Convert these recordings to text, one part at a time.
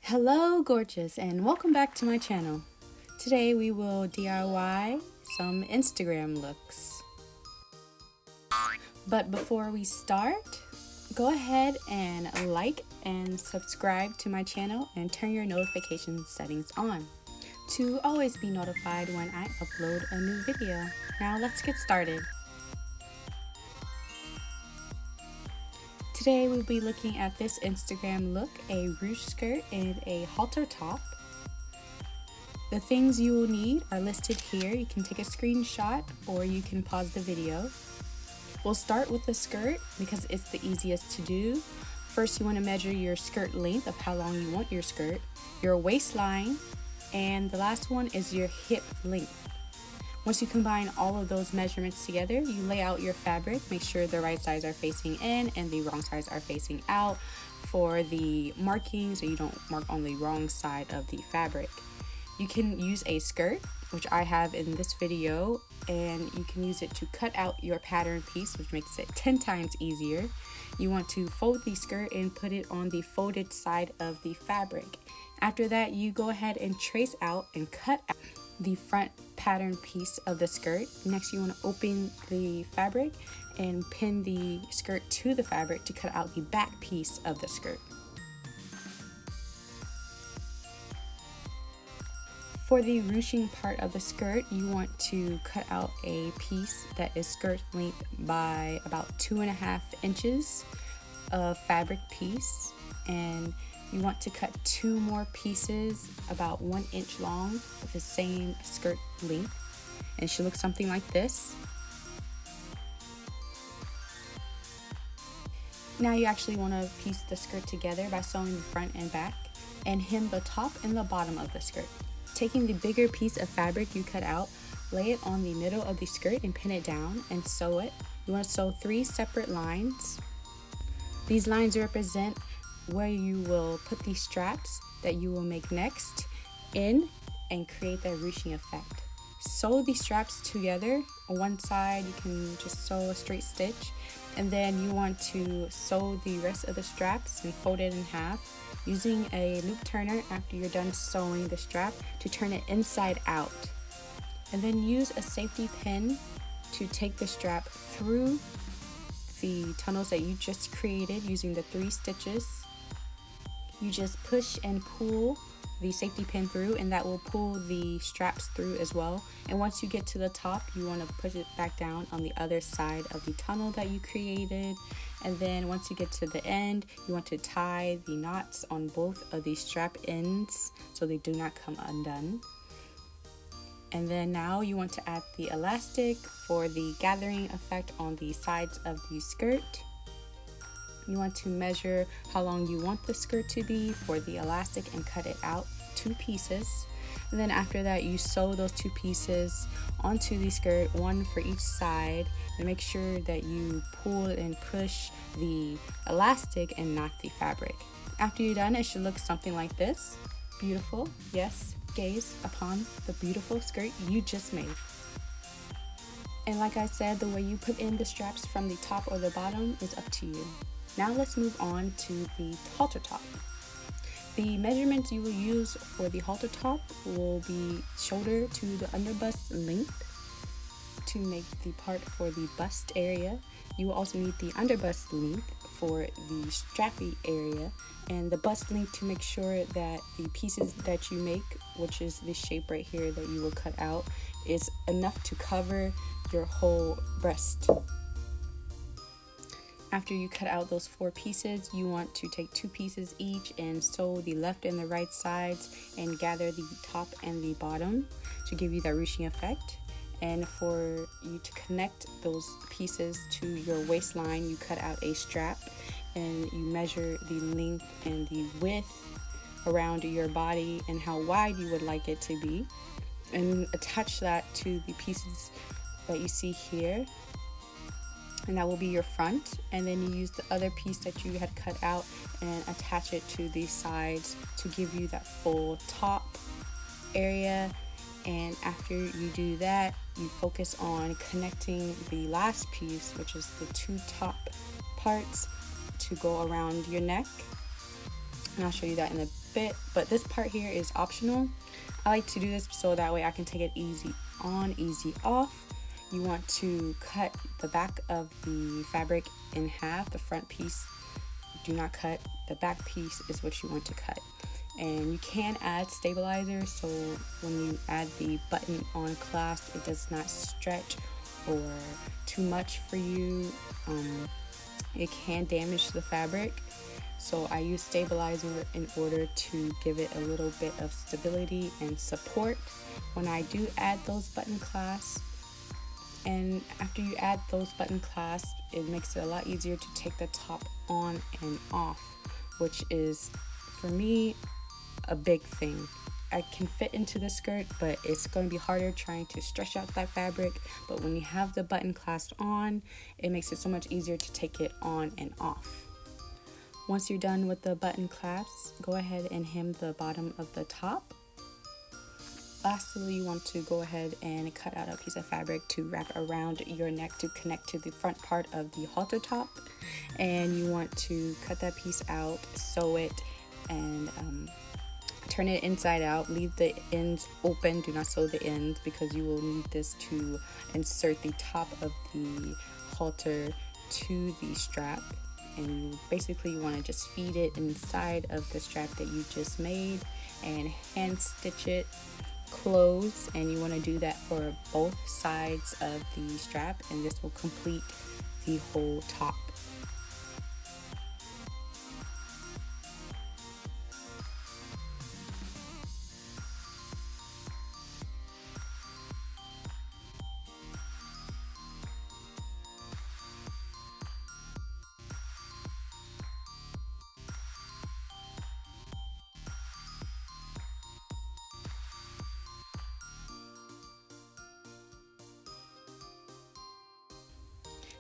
Hello gorgeous and welcome back to my channel. Today we will DIY some Instagram looks. But before we start, go ahead and like and subscribe to my channel and turn your notification settings on to always be notified when I upload a new video. Now let's get started. Today we'll be looking at this Instagram look, a ruched skirt and a halter top. The things you will need are listed here. You can take a screenshot or you can pause the video. We'll start with the skirt because it's the easiest to do. First, you want to measure your skirt length of how long you want your skirt, your waistline, and the last one is your hip length. Once you combine all of those measurements together, you lay out your fabric. Make sure the right sides are facing in and the wrong sides are facing out for the marking so you don't mark on the wrong side of the fabric. You can use a skirt, which I have in this video, and you can use it to cut out your pattern piece, which makes it 10 times easier. You want to fold the skirt and put it on the folded side of the fabric. After that, you go ahead and trace out and cut out the front pattern piece of the skirt. Next, you want to open the fabric and pin the skirt to the fabric to cut out the back piece of the skirt. For the ruching part of the skirt, you want to cut out a piece that is skirt length by about 2.5 inches of fabric piece, and you want to cut 2 more pieces about 1 inch long with the same skirt length, and it should look something like this. Now you actually want to piece the skirt together by sewing the front and back and hem the top and the bottom of the skirt. Taking the bigger piece of fabric you cut out, lay it on the middle of the skirt and pin it down and sew it. You want to sew 3 separate lines. These lines represent where you will put the straps that you will make next in and create that ruching effect. Sew the straps together. On one side you can just sew a straight stitch, and then you want to sew the rest of the straps and fold it in half using a loop turner after you're done sewing the strap to turn it inside out. And then use a safety pin to take the strap through the tunnels that you just created using the 3 stitches. You just push and pull the safety pin through, and that will pull the straps through as well. And once you get to the top, you want to push it back down on the other side of the tunnel that you created. And then once you get to the end, you want to tie the knots on both of these strap ends so they do not come undone. And then now you want to add the elastic for the gathering effect on the sides of the skirt. You want to measure how long you want the skirt to be for the elastic and cut it out 2 pieces. And then after that, you sew those 2 pieces onto the skirt, 1 for each side, and make sure that you pull and push the elastic and not the fabric. After you're done, it should look something like this. Beautiful, yes, gaze upon the beautiful skirt you just made. And like I said, the way you put in the straps from the top or the bottom is up to you. Now let's move on to the halter top. The measurements you will use for the halter top will be shoulder to the underbust length to make the part for the bust area. You will also need the underbust length for the strappy area, and the bust length to make sure that the pieces that you make, which is this shape right here that you will cut out, is enough to cover your whole breast. After you cut out those 4 pieces, you want to take 2 pieces each and sew the left and the right sides and gather the top and the bottom to give you that ruching effect. And for you to connect those pieces to your waistline, you cut out a strap and you measure the length and the width around your body and how wide you would like it to be, and attach that to the pieces that you see here. And that will be your front, and then you use the other piece that you had cut out and attach it to the sides to give you that full top area. And after you do that, you focus on connecting the last piece, which is the 2 top parts, to go around your neck. and I'll show you that in a bit, but this part here is optional. I like to do this so that way I can take it easy on, easy off. You want to cut the back of the fabric in half. The front piece, do not cut. The back piece is what you want to cut. And you can add stabilizer, so when you add the button on clasp, it does not stretch or too much for you. It can damage the fabric, so I use stabilizer in order to give it a little bit of stability and support when I do add those button clasps. And after you add those button clasps, it makes it a lot easier to take the top on and off, which is, for me, a big thing. I can fit into the skirt, but it's going to be harder trying to stretch out that fabric. But when you have the button clasp on, it makes it so much easier to take it on and off. Once you're done with the button clasps, go ahead and hem the bottom of the top. Lastly, you want to go ahead and cut out a piece of fabric to wrap around your neck to connect to the front part of the halter top. And you want to cut that piece out, sew it, and turn it inside out. Leave the ends open. Do not sew the ends because you will need this to insert the top of the halter to the strap. And you basically want to just feed it inside of the strap that you just made and hand stitch it close. And you want to do that for both sides of the strap, and this will complete the whole top.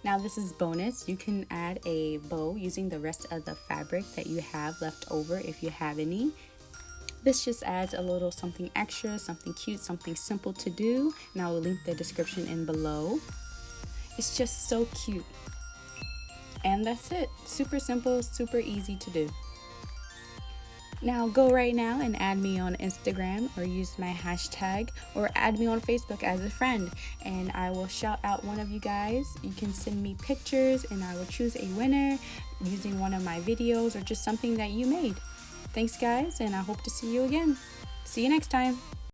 Now this is bonus. You can add a bow using the rest of the fabric that you have left over if you have any. This just adds a little something extra, something cute, something simple to do, and I will link the description in below. It's just so cute. And that's it. Super simple, super easy to do. Now go right now and add me on Instagram or use my hashtag or add me on Facebook as a friend, and I will shout out one of you guys. You can send me pictures and I will choose a winner using one of my videos or just something that you made. Thanks guys, and I hope to see you again. See you next time.